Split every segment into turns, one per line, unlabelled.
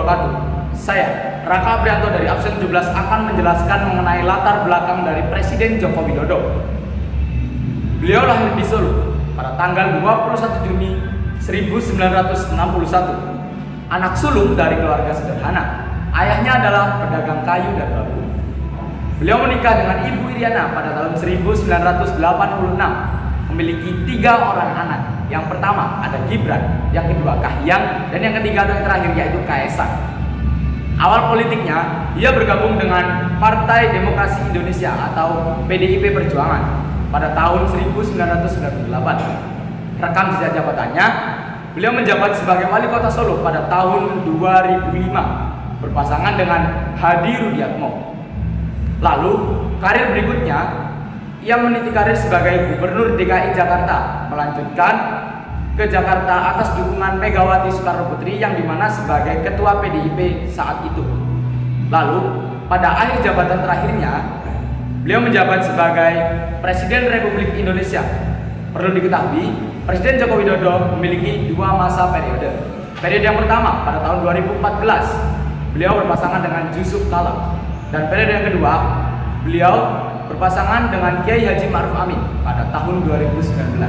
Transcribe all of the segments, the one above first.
wabarakatuh. Saya, Raka Aprianto dari absen 17 akan menjelaskan mengenai latar belakang dari Presiden Joko Widodo. Beliau lahir di Solo pada tanggal 21 Juni 1961. Anak sulung dari keluarga sederhana. Ayahnya adalah pedagang kayu dan bambu. Beliau menikah dengan Ibu Iriana pada tahun 1986, memiliki 3 orang anak. Yang pertama ada Gibran, yang kedua Kahiyang, dan yang ketiga dan terakhir yaitu Kaesang. Awal politiknya, ia bergabung dengan Partai Demokrasi Indonesia atau PDIP Perjuangan pada tahun 1998. Rekam jejak jabatannya, beliau menjabat sebagai Wali Kota Solo pada tahun 2005, berpasangan dengan Hadi Rudiatmo. Lalu, karir berikutnya, ia meniti karir sebagai Gubernur DKI Jakarta, melanjutkan ke Jakarta atas dukungan Megawati Soekarno Putri yang dimana sebagai Ketua PDIP saat itu. Lalu, pada akhir jabatan terakhirnya, beliau menjabat sebagai Presiden Republik Indonesia. Perlu diketahui, Presiden Joko Widodo memiliki 2 masa periode. Periode yang pertama pada tahun 2014, beliau berpasangan dengan Yusuf Kala. Dan periode yang kedua, beliau berpasangan dengan Kiai Haji Ma'ruf Amin pada tahun 2019.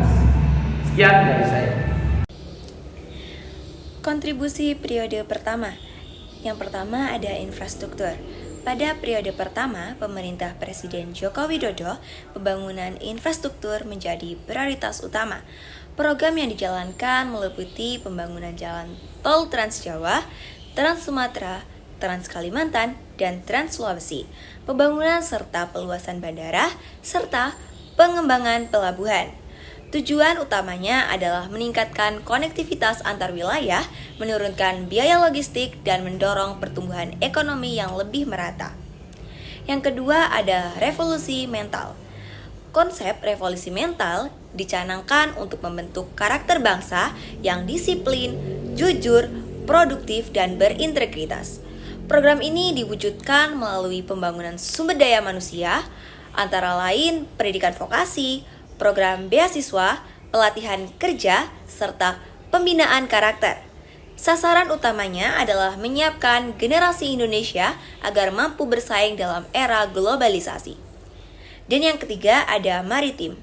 Sekian dari saya.
Kontribusi periode pertama. Yang pertama ada infrastruktur. Pada periode pertama, pemerintah Presiden Joko Widodo, pembangunan infrastruktur menjadi prioritas utama. Program yang dijalankan meliputi pembangunan jalan tol Trans Jawa, Trans Sumatera, Trans Kalimantan, dan Trans Sulawesi, pembangunan serta peluasan bandara, serta pengembangan pelabuhan. Tujuan utamanya adalah meningkatkan konektivitas antar wilayah, menurunkan biaya logistik, dan mendorong pertumbuhan ekonomi yang lebih merata. Yang kedua ada revolusi mental. Konsep revolusi mental dicanangkan untuk membentuk karakter bangsa yang disiplin, jujur, produktif, dan berintegritas. Program ini diwujudkan melalui pembangunan sumber daya manusia, antara lain pendidikan vokasi, program beasiswa, pelatihan kerja, serta pembinaan karakter. Sasaran utamanya adalah menyiapkan generasi Indonesia agar mampu bersaing dalam era globalisasi. Dan yang ketiga ada maritim.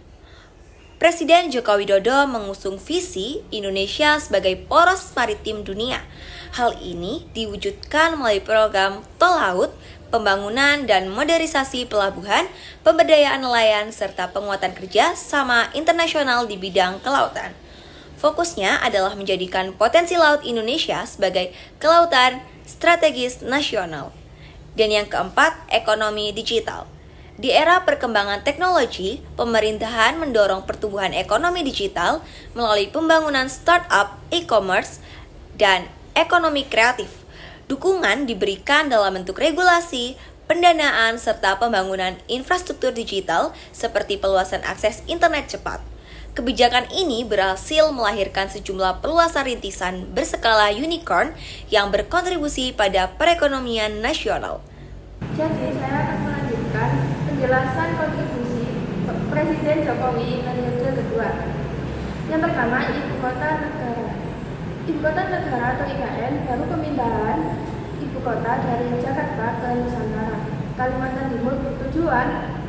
Presiden Joko Widodo mengusung visi Indonesia sebagai poros maritim dunia. Hal ini diwujudkan melalui program tol laut, pembangunan dan modernisasi pelabuhan, pemberdayaan nelayan, serta penguatan kerja sama internasional di bidang kelautan. Fokusnya adalah menjadikan potensi laut Indonesia sebagai kelautan strategis nasional. Dan yang keempat, ekonomi digital. Di era perkembangan teknologi, pemerintahan mendorong pertumbuhan ekonomi digital melalui pembangunan startup, e-commerce, dan ekonomi kreatif. Dukungan diberikan dalam bentuk regulasi, pendanaan, serta pembangunan infrastruktur digital seperti perluasan akses internet cepat. Kebijakan ini berhasil melahirkan sejumlah perluasan rintisan berskala unicorn yang berkontribusi pada perekonomian nasional.
Jadi saya akan melanjutkan penjelasan kontribusi Presiden Jokowi periode kedua. Yang pertama, Ibu Kota Negara. Ibu Kota Negara atau IKN baru pemindahan ibu kota dari Jakarta ke Nusantara, Kalimantan Timur bertujuan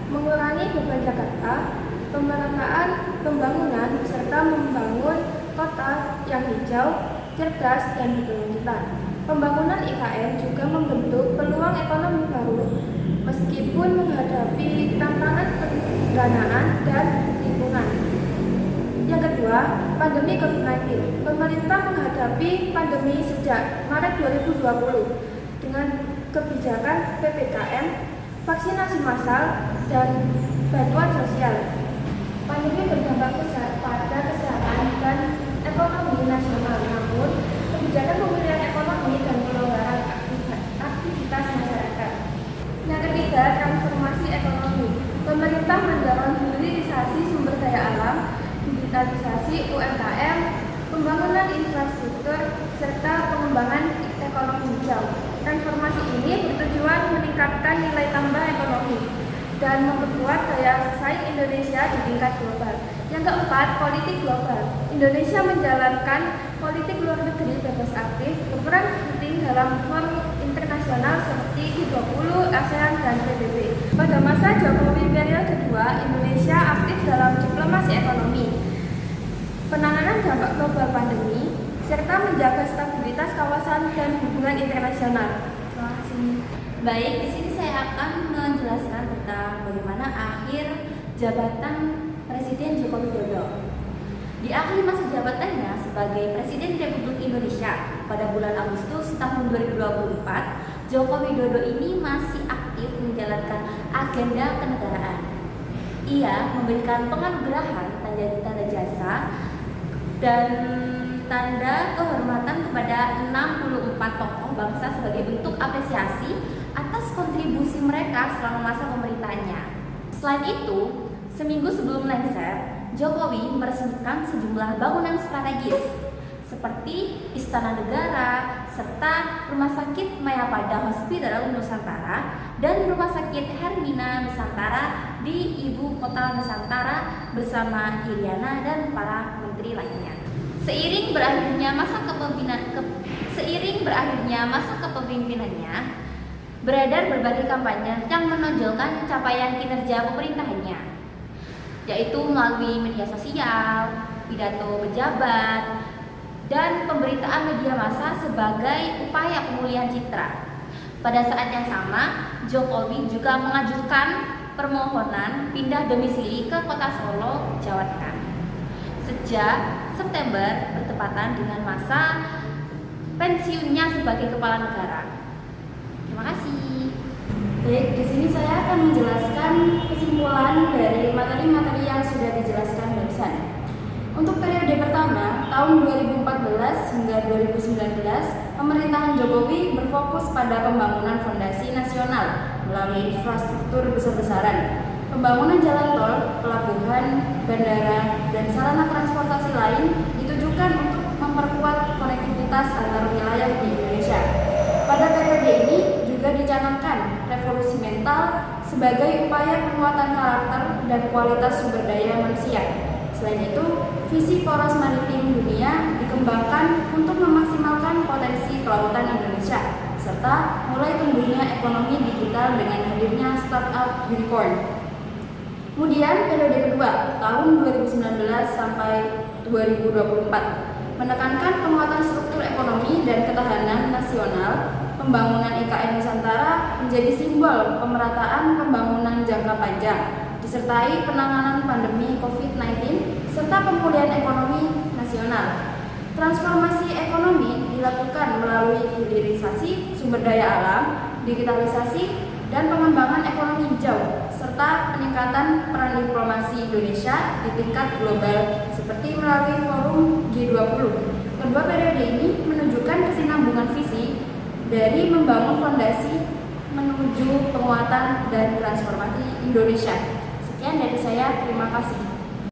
mengurangi beban Jakarta, pemerataan pembangunan, serta membangun kota yang hijau, cerdas, dan berkelanjutan. Pembangunan IKN juga membentuk peluang ekonomi baru, meskipun menghadapi tantangan pendanaan dan lingkungan. Yang kedua, pandemi COVID-19. Pemerintah menghadapi pandemi sejak Maret 2020 dengan kebijakan PPKM, vaksinasi massal, dan bantuan sosial. Pandemi berdampak besar pada kesehatan dan ekonomi nasional, namun kebijakan pemulihan ekonomi dan pelonggaran aktivitas masyarakat. Yang ketiga, transformasi ekonomi. Pemerintah mendorong hilirisasi sumber daya alam, digitalisasi UMKM, pembangunan infrastruktur, serta pengembangan ekonomi hijau. Transformasi ini bertujuan meningkatkan nilai tambah ekonomi dan memperkuat daya saing Indonesia di tingkat global. Yang keempat, politik global. Indonesia menjalankan politik luar negeri bebas aktif, berperan penting dalam forum internasional seperti G20, ASEAN, dan PBB. Pada masa Jokowi periode kedua, Indonesia aktif dalam diplomasi ekonomi, penanganan dampak global pandemi, serta menjaga stabilitas kawasan dan hubungan internasional. Terima kasih.
Baik, di sini saya akan menjelaskan tentang bagaimana akhir jabatan Presiden Joko Widodo. Di akhir masa jabatannya sebagai Presiden Republik Indonesia pada bulan Agustus tahun 2024, Joko Widodo ini masih aktif menjalankan agenda kenegaraan. Ia memberikan penganugerahan tanda jasa dan tanda kehormatan kepada 64 tokoh bangsa sebagai bentuk apresiasi atas kontribusi mereka selama masa pemerintahannya. Selain itu, seminggu sebelum lengser, Jokowi meresmikan sejumlah bangunan strategis seperti Istana Negara serta Rumah Sakit Mayapada Hospital Nusantara dan Rumah Sakit Hermina Nusantara di Ibu Kota Nusantara bersama Iriana dan para menteri lainnya. Seiring berakhirnya masa kepemimpinannya, beredar berbagai kampanye yang menonjolkan capaian kinerja pemerintahannya, yaitu melalui media sosial, pidato pejabat, dan pemberitaan media massa sebagai upaya pemulihan citra. Pada saat yang sama, Jokowi juga mengajukan permohonan pindah domisili ke Kota Solo, Jawa Tengah. Sejak September bertepatan dengan masa pensiunnya sebagai kepala negara. Terima kasih.
Baik, di sini saya akan menjelaskan kesimpulan dari materi-materi yang sudah dijelaskan barusan. Untuk periode pertama, tahun 2014 hingga 2019, pemerintahan Jokowi berfokus pada pembangunan fondasi nasional melalui infrastruktur besar-besaran, pembangunan jalan tol, pelabuhan, bandara, dan sarana transportasi lain ditujukan untuk memperkuat konektivitas antar wilayah di Indonesia. Pada periode ini juga dicanangkan revolusi mental sebagai upaya penguatan karakter dan kualitas sumber daya manusia. Selain itu, visi poros maritim dunia dikembangkan untuk memaksimalkan potensi kelautan Indonesia, serta mulai tumbuhnya ekonomi digital dengan hadirnya startup unicorn. Kemudian periode kedua, tahun 2019 sampai 2024, menekankan penguatan struktur ekonomi dan ketahanan nasional. Pembangunan IKN Nusantara menjadi simbol pemerataan pembangunan jangka panjang, disertai penanganan pandemi COVID-19 serta pemulihan ekonomi nasional. Transformasi ekonomi dilakukan melalui hilirisasi sumber daya alam, digitalisasi, dan pengembangan ekonomi hijau, serta peningkatan peran diplomasi Indonesia di tingkat global seperti melalui forum G20. Kedua periode ini menunjukkan kesinambungan visi dari membangun fondasi menuju penguatan dan transformasi Indonesia. Sekian dari saya, terima kasih.